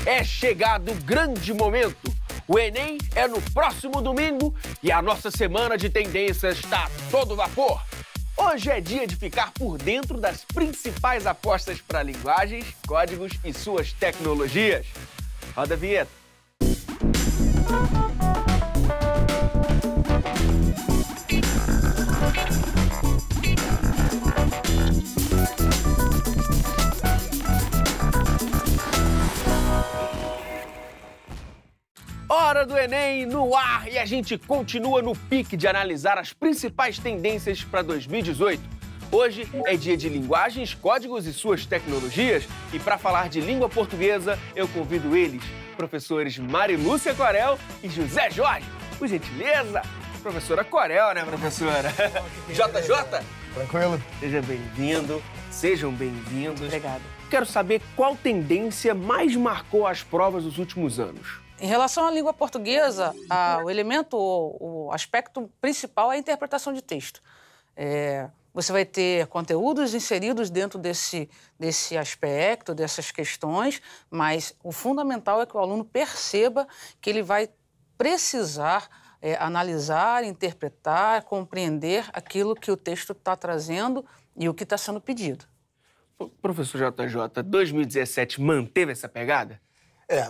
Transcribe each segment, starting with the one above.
É chegado o grande momento. O Enem é no próximo domingo e a nossa semana de tendências está a todo vapor. Hoje é dia de ficar por dentro das principais apostas para linguagens, códigos e suas tecnologias. Roda a vinheta. Hora do Enem no ar e a gente continua no pique de analisar as principais tendências para 2018. Hoje é dia de linguagens, códigos e suas tecnologias e para falar de língua portuguesa eu convido eles, professores Marilúcia Corel e José Jorge. Por gentileza, professora Corel, né, professora? JJ? Tranquilo? Seja bem-vindo, sejam bem-vindos. Obrigada. Quero saber qual tendência mais marcou as provas dos últimos anos. Em relação à língua portuguesa, o aspecto principal é a interpretação de texto. Você vai ter conteúdos inseridos dentro desse aspecto, dessas questões, mas o fundamental é que o aluno perceba que ele vai precisar analisar, interpretar, compreender aquilo que o texto está trazendo e o que está sendo pedido. Professor JJ, 2017 manteve essa pegada?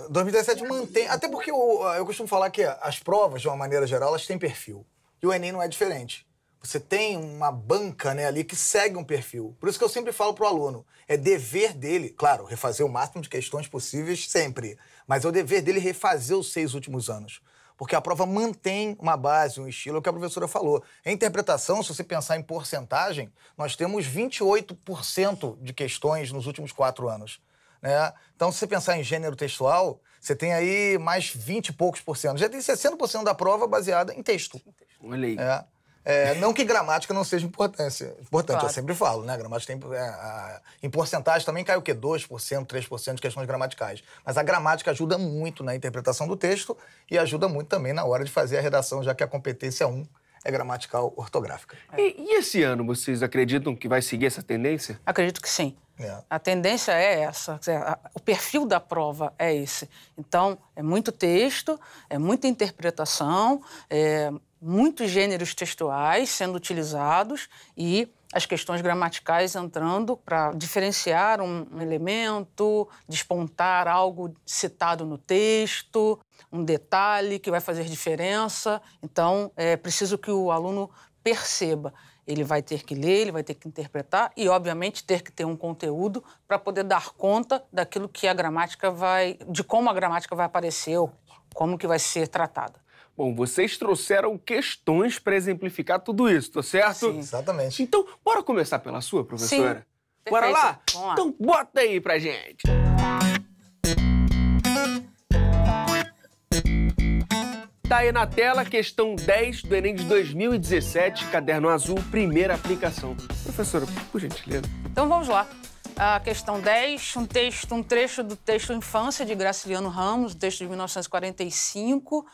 2017 mantém, até porque eu costumo falar que as provas, de uma maneira geral, elas têm perfil. E o Enem não é diferente. Você tem uma banca, né, ali que segue um perfil. Por isso que eu sempre falo para o aluno, é dever dele, claro, refazer o máximo de questões possíveis sempre, mas é o dever dele refazer os 6 últimos anos. Porque a prova mantém uma base, um estilo, é o que a professora falou. Em interpretação, se você pensar em porcentagem, nós temos 28% de questões nos últimos 4 anos. Né? Então, se você pensar em gênero textual, você tem aí mais 20 e poucos por cento. Já tem 60% da prova baseada em texto. Olha aí. Não que gramática não seja importante, claro. Eu sempre falo, né? Gramática tem, em porcentagem também cai o quê? 2%, 3% de questões gramaticais. Mas a gramática ajuda muito na interpretação do texto e ajuda muito também na hora de fazer a redação, já que a competência 1 é gramatical ortográfica. E esse ano, vocês acreditam que vai seguir essa tendência? Acredito que sim. A tendência é essa, o perfil da prova é esse. Então, é muito texto, é muita interpretação, muitos gêneros textuais sendo utilizados e as questões gramaticais entrando para diferenciar um elemento, despontar algo citado no texto, um detalhe que vai fazer diferença. Então, é preciso que o aluno perceba. Ele vai ter que ler, ele vai ter que interpretar e, obviamente, ter que ter um conteúdo para poder dar conta daquilo que a gramática de como a gramática vai aparecer ou como que vai ser tratada. Bom, vocês trouxeram questões para exemplificar tudo isso, tá certo? Sim. Exatamente. Então, bora começar pela sua, professora? Sim. Bora lá? Vamos lá? Então, bota aí pra gente. Tá aí na tela, questão 10 do Enem de 2017, caderno azul, primeira aplicação. Professora, por gentileza. Então vamos lá. A questão 10, um trecho do texto Infância, de Graciliano Ramos, texto de 1945.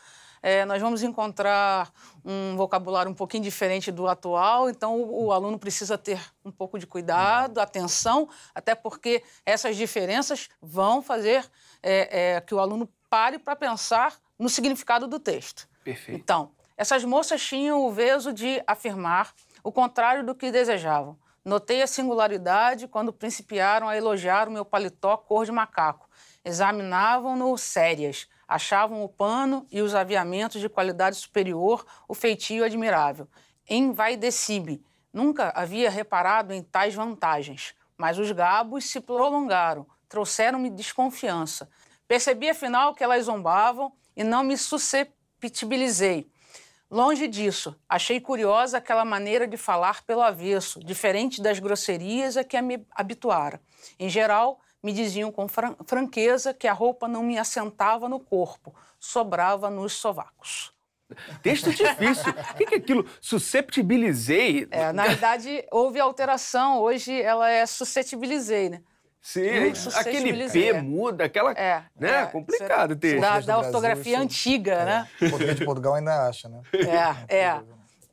Nós vamos encontrar um vocabulário um pouquinho diferente do atual, então o aluno precisa ter um pouco de cuidado, atenção, até porque essas diferenças vão fazer que o aluno pare para pensar no significado do texto. Perfeito. Então, essas moças tinham o veso de afirmar o contrário do que desejavam. Notei a singularidade quando principiaram a elogiar o meu paletó cor de macaco. Examinavam-no sérias, achavam o pano e os aviamentos de qualidade superior, o feitio admirável. Envaideci-me. Nunca havia reparado em tais vantagens, mas os gabos se prolongaram, trouxeram-me desconfiança. Percebi, afinal, que elas zombavam e não me susceptibilizei. Longe disso, achei curiosa aquela maneira de falar pelo avesso, diferente das grosserias a que me habituara. Em geral, me diziam com franqueza que a roupa não me assentava no corpo, sobrava nos sovacos. Texto difícil. O que é aquilo? Susceptibilizei? Na verdade, houve alteração. Hoje ela é suscetibilizei, né? Sim, aquele P muda, aquela... né? Complicado o texto. Da ortografia antiga, né? O português de Portugal ainda acha, né?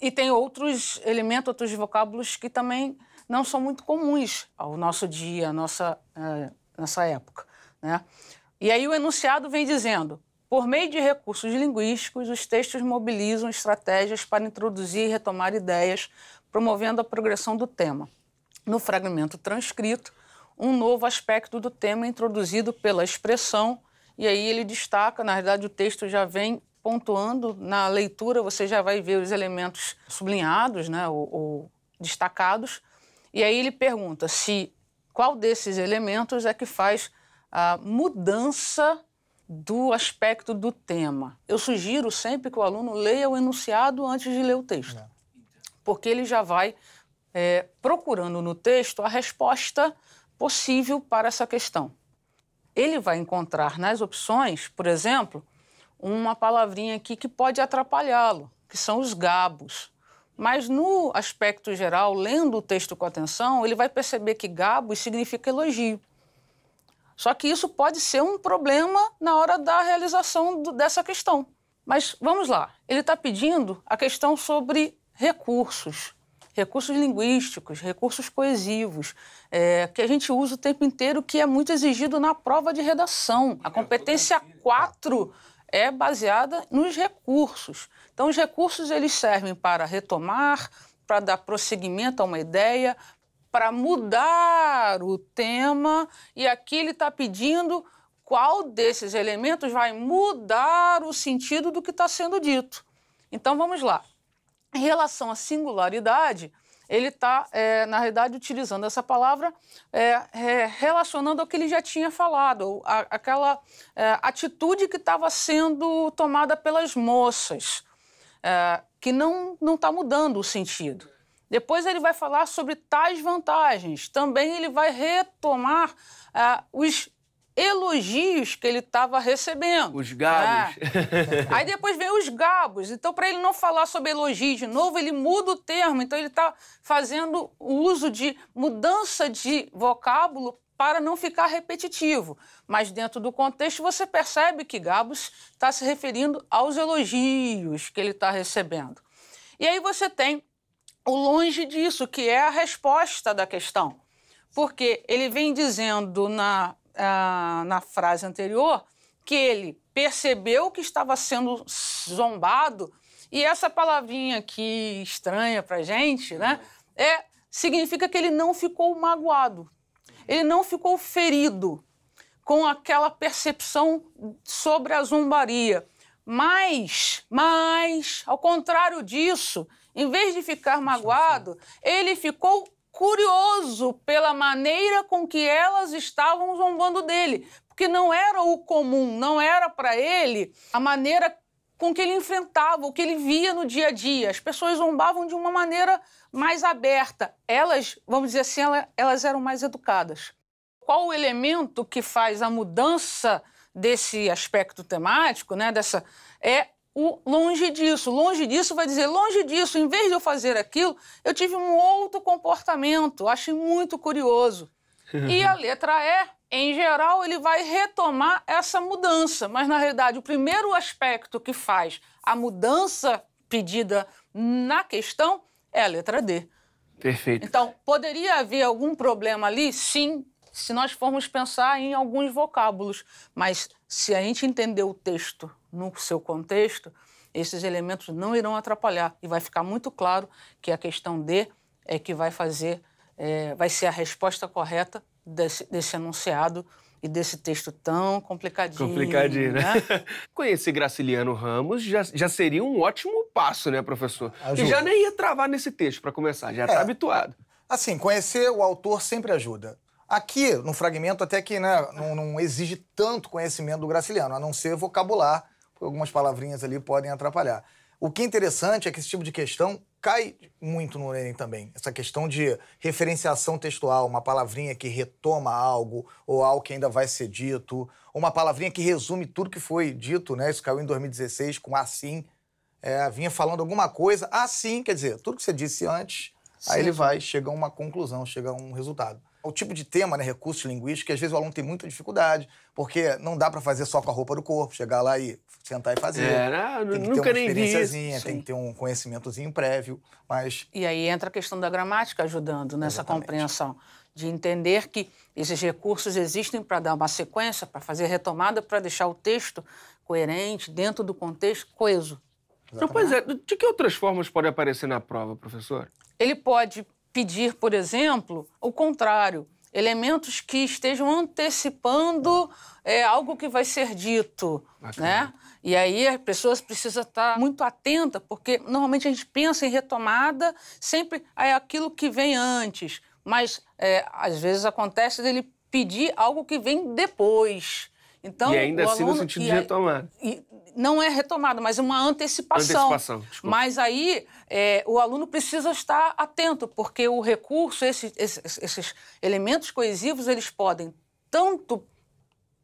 E tem outros elementos, outros vocábulos que também não são muito comuns ao nosso dia, à nossa época, né? E aí o enunciado vem dizendo: por meio de recursos linguísticos, os textos mobilizam estratégias para introduzir e retomar ideias, promovendo a progressão do tema. No fragmento transcrito, um novo aspecto do tema é introduzido pela expressão, e aí ele destaca, na verdade o texto já vem pontuando, na leitura você já vai ver os elementos sublinhados, né, ou destacados, e aí ele pergunta qual desses elementos é que faz a mudança do aspecto do tema. Eu sugiro sempre que o aluno leia o enunciado antes de ler o texto, porque ele já vai procurando no texto a resposta possível para essa questão. Ele vai encontrar nas opções, por exemplo, uma palavrinha aqui que pode atrapalhá-lo, que são os gabos. Mas no aspecto geral, lendo o texto com atenção, ele vai perceber que gabos significa elogio. Só que isso pode ser um problema na hora da realização dessa questão. Mas vamos lá, ele está pedindo a questão sobre recursos linguísticos, recursos coesivos, que a gente usa o tempo inteiro, que é muito exigido na prova de redação. A competência 4 é baseada nos recursos. Então, os recursos eles servem para retomar, para dar prosseguimento a uma ideia, para mudar o tema, e aqui ele está pedindo qual desses elementos vai mudar o sentido do que está sendo dito. Então, vamos lá. Em relação à singularidade, ele está, na realidade, utilizando essa palavra relacionando ao que ele já tinha falado, aquela atitude que estava sendo tomada pelas moças, que não está mudando o sentido. Depois ele vai falar sobre tais vantagens. Também ele vai retomar os elogios que ele estava recebendo. Os gabos. Aí depois vem os gabos. Então, para ele não falar sobre elogio de novo, ele muda o termo. Então, ele está fazendo o uso de mudança de vocábulo para não ficar repetitivo. Mas dentro do contexto você percebe que gabos está se referindo aos elogios que ele está recebendo. E aí você tem o longe disso, que é a resposta da questão. Porque ele vem dizendo na frase anterior que ele percebeu que estava sendo zombado, e essa palavrinha aqui estranha para a gente, né, significa que ele não ficou magoado, ele não ficou ferido com aquela percepção sobre a zombaria. Mas, ao contrário disso, em vez de ficar magoado, ele ficou curioso pela maneira com que elas estavam zombando dele, porque não era o comum, não era para ele a maneira com que ele enfrentava, o que ele via no dia a dia. As pessoas zombavam de uma maneira mais aberta. Elas, vamos dizer assim, elas eram mais educadas. Qual o elemento que faz a mudança desse aspecto temático, né, o longe disso. Longe disso vai dizer, longe disso, em vez de eu fazer aquilo, eu tive um outro comportamento, achei muito curioso. E a letra E, em geral, ele vai retomar essa mudança, mas na realidade o primeiro aspecto que faz a mudança pedida na questão é a letra D. Perfeito. Então, poderia haver algum problema ali? Sim, se nós formos pensar em alguns vocábulos, mas se a gente entender o texto no seu contexto, esses elementos não irão atrapalhar e vai ficar muito claro que a questão D é que vai ser a resposta correta desse enunciado e desse texto tão complicadinho. Complicadinho, né? Conhecer Graciliano Ramos já seria um ótimo passo, né, professor? Ajuda. E já nem ia travar nesse texto para começar, já está habituado. Assim, conhecer o autor sempre ajuda. Aqui, no fragmento, até que né, não exige tanto conhecimento do Graciliano, a não ser vocabular, porque algumas palavrinhas ali podem atrapalhar. O que é interessante é que esse tipo de questão cai muito no Enem também. Essa questão de referenciação textual, uma palavrinha que retoma algo, ou algo que ainda vai ser dito, ou uma palavrinha que resume tudo que foi dito, né? Isso caiu em 2016 com assim. Vinha falando alguma coisa, assim, quer dizer, tudo que você disse antes, aí ele chega a uma conclusão, chega a um resultado. O tipo de tema, né, recursos linguísticos, que às vezes o aluno tem muita dificuldade, porque não dá para fazer só com a roupa do corpo, chegar lá e sentar e fazer. Tem que nunca ter uma nem vi experiênciazinha, tem que ter um conhecimentozinho prévio, mas... E aí entra a questão da gramática ajudando nessa compreensão. de entender que esses recursos existem para dar uma sequência, para fazer retomada, para deixar o texto coerente, dentro do contexto, coeso. Então, pois é, de que outras formas pode aparecer na prova, professor? Ele pode pedir, por exemplo, o contrário, elementos que estejam antecipando algo que vai ser dito, né? E aí as pessoas precisam estar muito atentas, porque normalmente a gente pensa em retomada, sempre é aquilo que vem antes, mas às vezes acontece dele pedir algo que vem depois. Então, e ainda assim no sentido de retomada. Não é retomada, mas é uma antecipação. Desculpa. Mas aí o aluno precisa estar atento, porque o recurso, esses elementos coesivos, eles podem tanto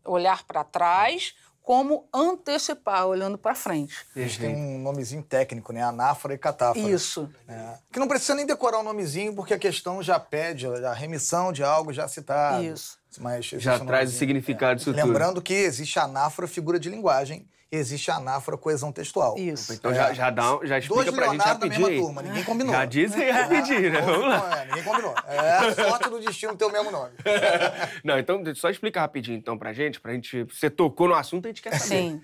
olhar para trás como antecipar, olhando para frente. Eles têm um nomezinho técnico, né? Anáfora e catáfora. Isso. Que não precisa nem decorar o nomezinho, porque a questão já pede a remissão de algo já citado. Isso. Mas já traz o significado disso tudo. Lembrando que existe a anáfora, figura de linguagem, e existe a anáfora, coesão textual. Isso. Então já explica pra gente rapidinho. Da mesma turma, ninguém combinou. Já dizem rapidinho, né? Vamos lá. Ninguém combinou. É a sorte do destino ter o mesmo nome. Não, então só explica rapidinho então pra gente. Você tocou no assunto, a gente quer saber. Sim.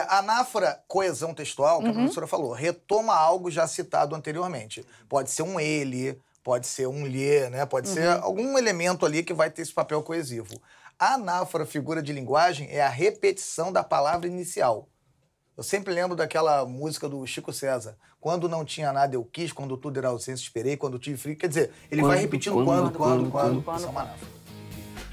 Anáfora, coesão textual, que a professora falou, retoma algo já citado anteriormente. Pode ser um ele, pode ser um lhe, né? Pode ser algum elemento ali que vai ter esse papel coesivo. A anáfora, figura de linguagem, é a repetição da palavra inicial. Eu sempre lembro daquela música do Chico César. Quando não tinha nada eu quis, quando tudo era ausência esperei, quando tive frio. Quer dizer, ele vai repetindo quando. Isso é uma anáfora.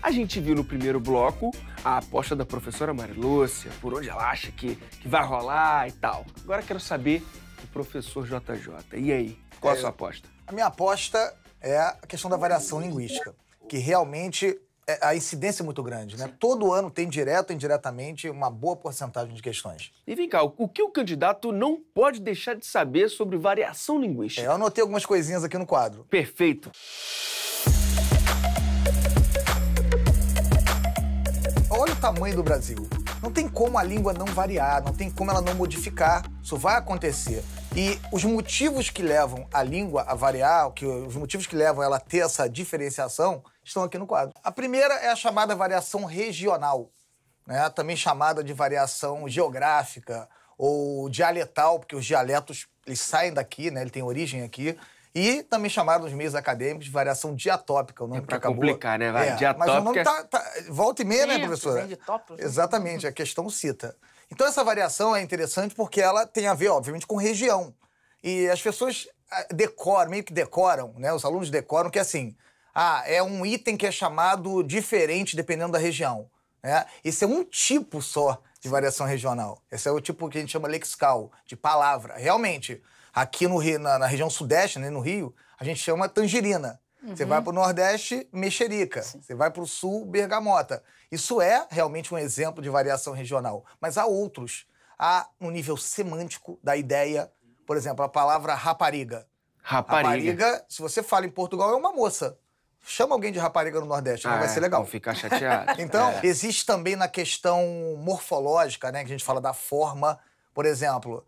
A gente viu no primeiro bloco a aposta da professora Marilúcia, por onde ela acha que vai rolar e tal. Agora quero saber do professor JJ. E aí, qual a sua aposta? A minha aposta é a questão da variação linguística, que realmente a incidência é muito grande, né? Todo ano tem direto ou indiretamente uma boa porcentagem de questões. E vem cá, o que o candidato não pode deixar de saber sobre variação linguística? Eu anotei algumas coisinhas aqui no quadro. Perfeito. Olha o tamanho do Brasil. Não tem como a língua não variar, não tem como ela não modificar. Isso vai acontecer. E os motivos que levam a língua a variar, os motivos que levam ela a ter essa diferenciação, estão aqui no quadro. A primeira é a chamada variação regional, né? Também chamada de variação geográfica ou dialetal, porque os dialetos eles saem daqui, né? Ele tem origem aqui. E também chamado nos meios acadêmicos de variação diatópica, o nome que acabou. Complicar, né? Diatópica. Mas o nome volta e meia, sim, né, professora? De tópicos, né? Exatamente, a questão cita. Então essa variação é interessante porque ela tem a ver, obviamente, com região. E as pessoas meio que decoram, né? Os alunos decoram que é assim, é um item que é chamado diferente dependendo da região, né? Esse é um tipo só de variação regional. Esse é o tipo que a gente chama lexical, de palavra. Realmente, aqui no Rio, na região sudeste, né, no Rio, a gente chama tangerina. Você vai para o Nordeste, mexerica. Sim. Você vai para o Sul, bergamota. Isso é realmente um exemplo de variação regional. Mas há outros. Há no nível semântico da ideia, por exemplo, a palavra rapariga. Rapariga, se você fala em Portugal, é uma moça. Chama alguém de rapariga no Nordeste, não vai ser legal. Vão ficar chateados. Então, existe também na questão morfológica, né, que a gente fala da forma. Por exemplo,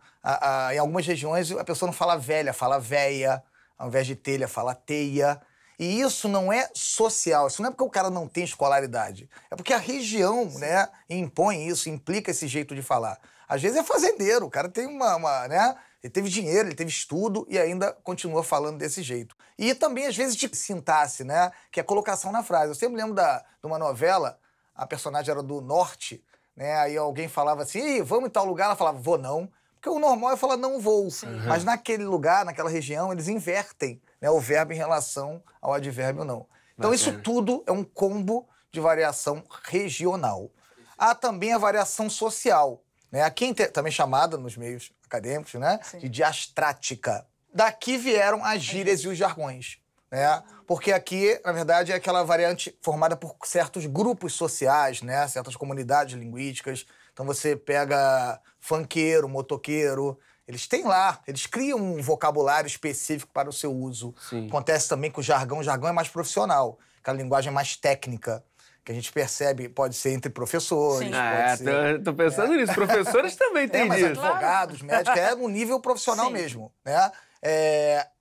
em algumas regiões a pessoa não fala velha, fala véia. Ao invés de telha, fala teia. E isso não é social, isso não é porque o cara não tem escolaridade. É porque a região, né, impõe isso, implica esse jeito de falar. Às vezes é fazendeiro, o cara tem né, ele teve dinheiro, ele teve estudo e ainda continua falando desse jeito. E também, às vezes, de sintaxe, né, que é colocação na frase. Eu sempre lembro de uma novela, a personagem era do norte, né, aí alguém falava assim, vamos em tal lugar, ela falava, vou não. Porque o normal é falar não vou. Mas naquele lugar, naquela região, eles invertem, né, o verbo em relação ao advérbio não. Então isso tudo é um combo de variação regional. Há também a variação social, né, aqui também chamada nos meios acadêmicos, né, de diastrática. Daqui vieram as gírias e os jargões, né? Porque aqui, na verdade, é aquela variante formada por certos grupos sociais, né, certas comunidades linguísticas. Então você pega funkeiro, motoqueiro, eles têm lá, eles criam um vocabulário específico para o seu uso. Sim. Acontece também com o jargão é mais profissional, aquela linguagem mais técnica, que a gente percebe, pode ser entre professores. Sim. Tô pensando nisso, professores também têm mas disso. Advogados, médicos, é no nível profissional mesmo, né?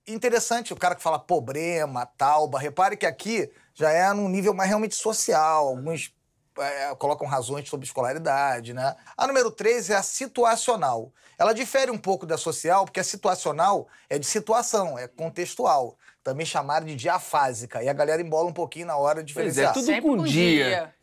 interessante o cara que fala problema, tauba. Repare que aqui já é num nível mais realmente social. Alguns colocam razões sobre escolaridade, né? A número 3 é a situacional. Ela difere um pouco da social, porque a situacional é de situação, é contextual. Também chamada de diafásica. E a galera embola um pouquinho na hora de diferenciar. Pois é, tudo com dia.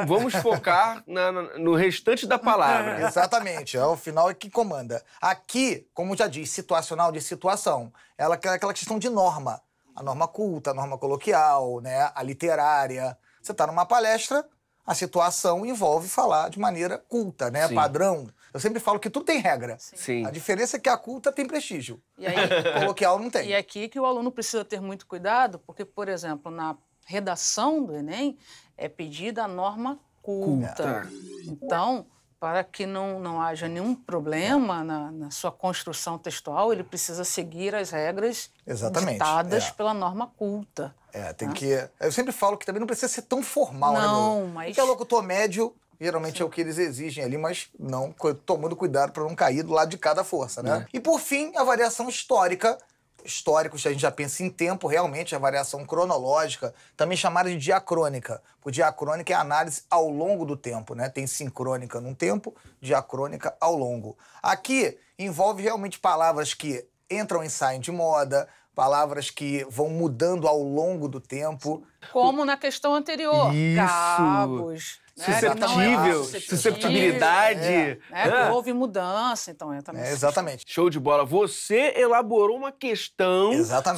Vamos focar no restante da palavra. Exatamente, o final é que comanda. Aqui, como já diz, situacional de situação. Ela é aquela questão de norma. A norma culta, a norma coloquial, né? A literária. Você está numa palestra, a situação envolve falar de maneira culta, né? Sim. Padrão. Eu sempre falo que tudo tem regra. Sim. A diferença é que a culta tem prestígio. E aí, coloquial não tem. E aqui que o aluno precisa ter muito cuidado, porque, por exemplo, na redação do Enem é pedida a norma culta. Então, para que não haja nenhum problema na sua construção textual, ele precisa seguir as regras ditadas pela norma culta. Tem que... Eu sempre falo que também não precisa ser tão formal, não, né? Mas... Porque é locutor médio, geralmente é o que eles exigem ali, mas não tomando cuidado para não cair do lado de cada força, né? E por fim, a variação histórica. Históricos, a gente já pensa em tempo, realmente, a variação cronológica, também chamada de diacrônica. O diacrônica é a análise ao longo do tempo, né? Tem sincrônica num tempo, diacrônica ao longo. Aqui envolve realmente palavras que entram e saem de moda, palavras que vão mudando ao longo do tempo. Como na questão anterior. Isso. Cabos. Susceptível, susceptibilidade. Que houve mudança, então também. Exatamente. Show de bola. Você elaborou uma questão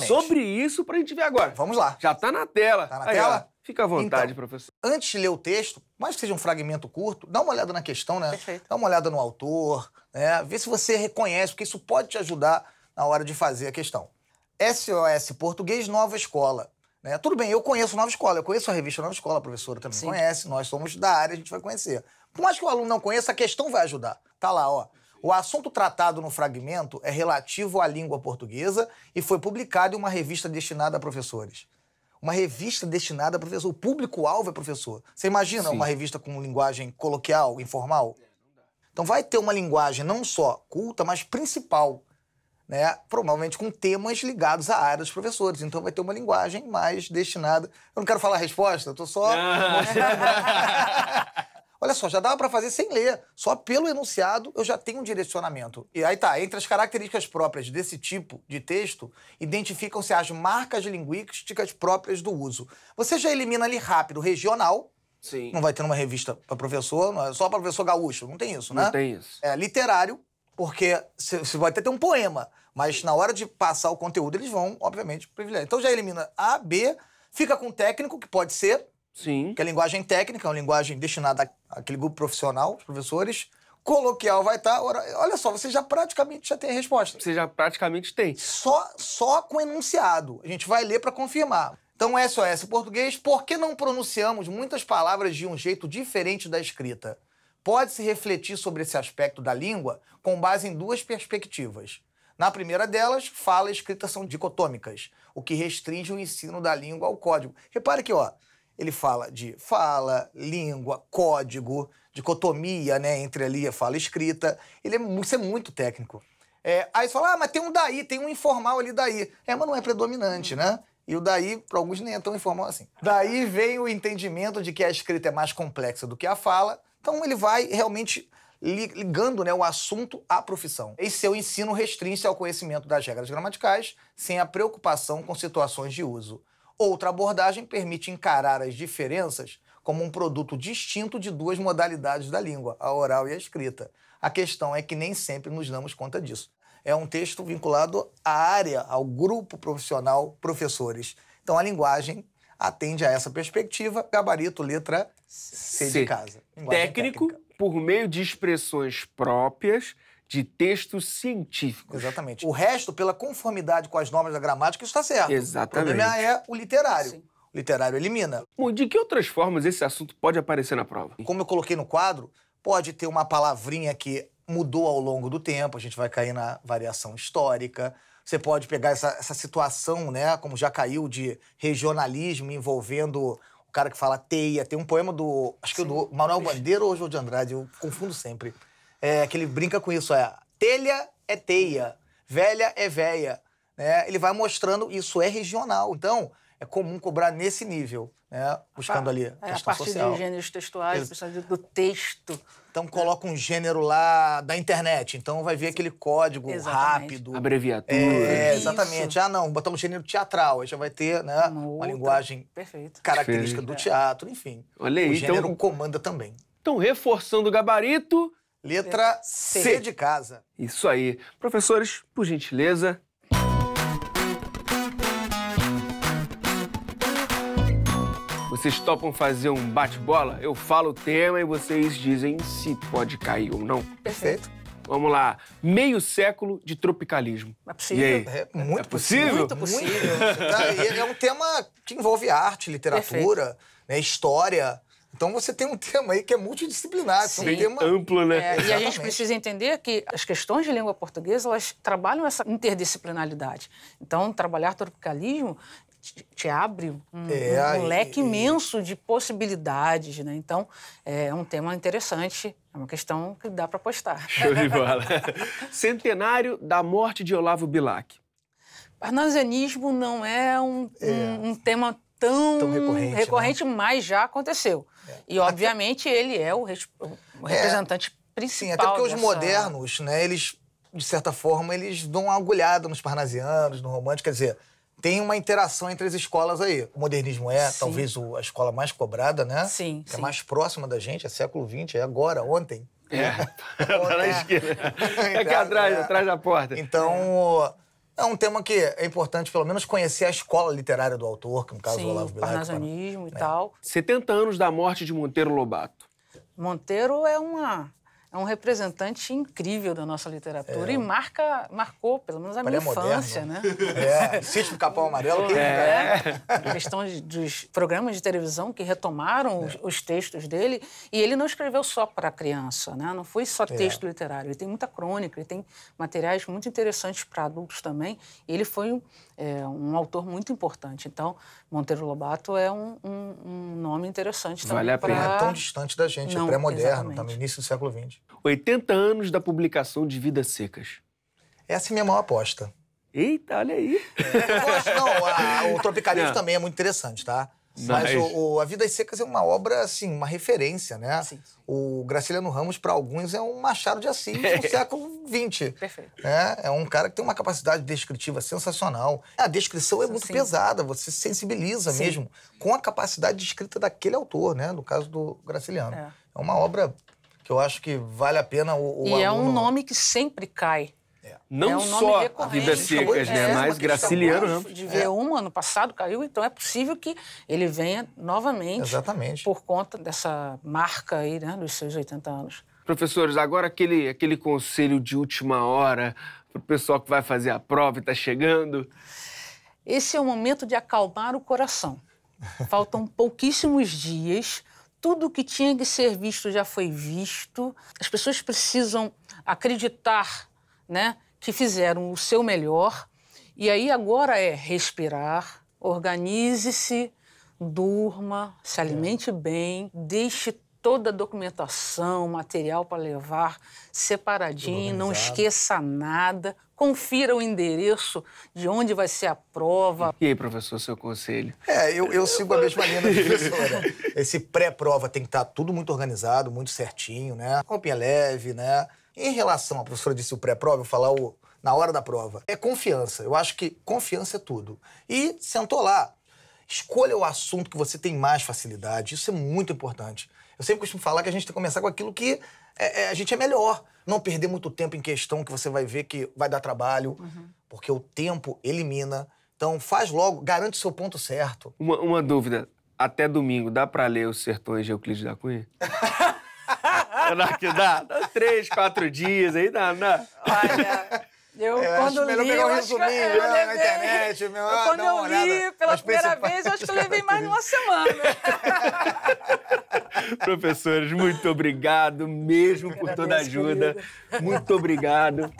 sobre isso pra gente ver agora. Vamos lá. Já tá na tela. Tá na tela? Fica à vontade, então, professor. Antes de ler o texto, mais que seja um fragmento curto, dá uma olhada na questão, né? Perfeito. Dá uma olhada no autor, né? Vê se você reconhece, porque isso pode te ajudar na hora de fazer a questão. SOS Português Nova Escola. Né? Tudo bem, eu conheço Nova Escola, eu conheço a revista Nova Escola, a professora também conhece, nós somos da área, a gente vai conhecer. Por mais que o aluno não conheça, a questão vai ajudar. Tá lá, ó. O assunto tratado no fragmento é relativo à língua portuguesa e foi publicado em uma revista destinada a professores. Uma revista destinada a professor. O público-alvo é professor. Você imagina uma revista com linguagem coloquial, informal? Então vai ter uma linguagem não só culta, mas principal. Né, provavelmente com temas ligados à área dos professores. Então vai ter uma linguagem mais destinada... Eu não quero falar a resposta, eu tô só... Olha só, já dava para fazer sem ler. Só pelo enunciado eu já tenho um direcionamento. E aí tá, entre as características próprias desse tipo de texto, identificam-se as marcas linguísticas próprias do uso. Você já elimina ali rápido regional. Sim. Não vai ter uma revista para professor, não é só para professor gaúcho, não tem isso, né? Não tem isso. Literário, porque você vai ter um poema, mas na hora de passar o conteúdo, eles vão, obviamente, privilegiar. Então já elimina A, B, fica com técnico, que pode ser, Sim. que é linguagem técnica, é uma linguagem destinada àquele grupo profissional, os professores. Coloquial vai estar... Olha só, você já praticamente tem a resposta. Você já praticamente tem. Só com enunciado. A gente vai ler para confirmar. Então, SOS Português, por que não pronunciamos muitas palavras de um jeito diferente da escrita? Pode-se refletir sobre esse aspecto da língua com base em duas perspectivas. Na primeira delas, fala e escrita são dicotômicas, o que restringe o ensino da língua ao código. Repare que, ele fala de fala, língua, código, dicotomia, né, entre ali a fala e escrita. Isso é muito técnico. Aí você fala, mas tem um daí, tem um informal ali daí. Mas não é predominante, né? E o daí, para alguns, nem é tão informal assim. Daí vem o entendimento de que a escrita é mais complexa do que a fala. Então ele vai realmente ligando, né, o assunto à profissão. Esse seu ensino restringe-se ao conhecimento das regras gramaticais, sem a preocupação com situações de uso. Outra abordagem permite encarar as diferenças como um produto distinto de duas modalidades da língua, a oral e a escrita. A questão é que nem sempre nos damos conta disso. É um texto vinculado à área, ao grupo profissional professores. Então a linguagem atende a essa perspectiva, gabarito, letra C de casa. Técnico, por meio de expressões próprias de textos científicos. Exatamente. O resto, pela conformidade com as normas da gramática, isso está certo. Exatamente. O problema é o literário. Sim. O literário elimina. De que outras formas esse assunto pode aparecer na prova? Como eu coloquei no quadro, pode ter uma palavrinha que mudou ao longo do tempo, a gente vai cair na variação histórica. Você pode pegar essa situação, né, como já caiu, de regionalismo envolvendo o cara que fala teia. Tem um poema do, acho que do Manuel Bandeira ou João de Andrade, eu confundo sempre. Que ele brinca com isso, telha é teia, velha é véia, né, ele vai mostrando isso é regional. Então, é comum cobrar nesse nível, né, buscando ali a questão a partir social. de gêneros textuais, do texto. Então, coloca um gênero lá da internet. Então, vai ver aquele código rápido. Abreviatura. Exatamente. Ah, não, botar um gênero teatral. Aí já vai ter, né, uma linguagem característica do teatro, enfim. Olha aí, o gênero então, comanda também. Então, reforçando o gabarito... Letra C de casa. Isso aí. Professores, por gentileza... Vocês topam fazer um bate-bola? Eu falo o tema e vocês dizem se pode cair ou não. Perfeito. Vamos lá. Meio século de tropicalismo. É possível. E aí? É muito possível. Muito possível. É um tema que envolve arte, literatura, né, história. Então você tem um tema aí que é multidisciplinar. Sim. Um tema amplo, né? E a gente precisa entender que as questões de língua portuguesa, elas trabalham essa interdisciplinaridade. Então, trabalhar tropicalismo te abre um leque imenso de possibilidades, né? Então, é um tema interessante, é uma questão que dá para postar. Show de bola. Centenário da morte de Olavo Bilac. Parnasianismo não é um tema tão recorrente, né? Mas já aconteceu. E, obviamente, ele é o representante principal. Sim, até porque os modernos, né, eles, de certa forma, eles dão uma agulhada nos parnasianos, no romântico, quer dizer... Tem uma interação entre as escolas aí. O modernismo talvez a escola mais cobrada, né? Sim, que é mais próxima da gente, é século XX, é agora, ontem. Tá na esquina. É aqui atrás da porta. Então, é um tema que é importante, pelo menos, conhecer a escola literária do autor, que no caso o Olavo Bilac. Parnasianismo e tal. 70 anos da morte de Monteiro Lobato. Monteiro é um representante incrível da nossa literatura e marcou, pelo menos, a minha infância, né? Sítio do Capão Amarelo. A questão dos programas de televisão que retomaram os textos dele. E ele não escreveu só para criança, né? Não foi só texto literário. Ele tem muita crônica, ele tem materiais muito interessantes para adultos também. E ele foi um autor muito importante. Então, Monteiro Lobato é um nome interessante também. Vale a pena. Não é tão distante da gente, é pré-moderno, está no início do século XX. 80 anos da publicação de Vidas Secas. Essa é a minha maior aposta. Eita, olha aí. O tropicalismo também é muito interessante, tá? Mas a Vidas Secas é uma obra, assim, uma referência, né? Sim. O Graciliano Ramos, para alguns, é um Machado de Assis do século XX. Perfeito. É um cara que tem uma capacidade descritiva sensacional. A descrição é muito pesada, você se sensibiliza mesmo com a capacidade de escrita daquele autor, né? No caso do Graciliano. É uma obra que eu acho que vale a pena o E é um nome que sempre cai. Não só a Vidas Secas, né? Mas Graciliano Ramos. De ver ano passado caiu, então é possível que ele venha novamente. Exatamente. Por conta dessa marca aí, né? Dos seus 80 anos. Professores, agora aquele conselho de última hora para o pessoal que vai fazer a prova e está chegando. Esse é o momento de acalmar o coração. Faltam pouquíssimos dias. Tudo que tinha que ser visto já foi visto. As pessoas precisam acreditar, né, que fizeram o seu melhor. E aí agora é respirar, organize-se, durma, se alimente bem, deixe toda a documentação, material para levar separadinho, não esqueça nada, confira o endereço de onde vai ser a prova. E aí, professor, seu conselho? Eu sigo a mesma linha da professora. Esse pré-prova tem que estar tudo muito organizado, muito certinho, né? Roupinha leve, né? Em relação, a professora disse o pré-prova, eu vou falar na hora da prova. É confiança. Eu acho que confiança é tudo. E sentou lá. Escolha o assunto que você tem mais facilidade. Isso é muito importante. Eu sempre costumo falar que a gente tem que começar com aquilo que a gente é melhor. Não perder muito tempo em questão que você vai ver que vai dar trabalho, porque o tempo elimina. Então, faz logo, garante o seu ponto certo. Uma dúvida. Até domingo, dá pra ler Os Sertões de Euclides da Cunha? Dá 3, 4 dias aí, dá. Olha... quando melhor li, pegar um resuminho na internet. Quando eu li pela primeira vez, eu acho que eu levei mais de uma semana. Professores, muito obrigado mesmo por toda a ajuda. Muito obrigado.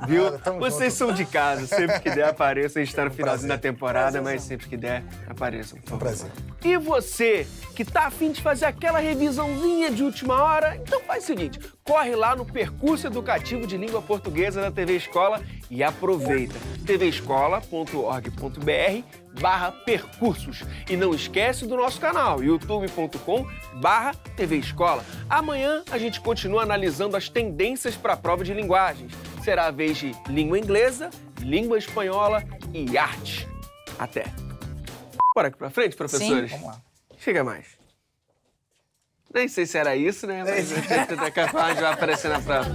Viu? Cara, tamo Vocês junto. são de casa. Sempre que der, apareçam. A gente tá no finalzinho da prazer. temporada, mas sempre que der, apareçam. Por favor. prazer. E você, que tá afim de fazer aquela revisãozinha de última hora, então faz o seguinte, corre lá no Percurso Educativo de Língua Portuguesa da TV Escola e aproveita. tvescola.org.br/percursos. E não esquece do nosso canal, youtube.com/TV Escola. Amanhã a gente continua analisando as tendências para a prova de linguagens. Será a vez de língua inglesa, língua espanhola e arte. Até. Bora aqui pra frente, professores? Vamos lá. Chega mais. Nem sei se era isso, né? Mas daqui a pouco a gente vai aparecer na prova.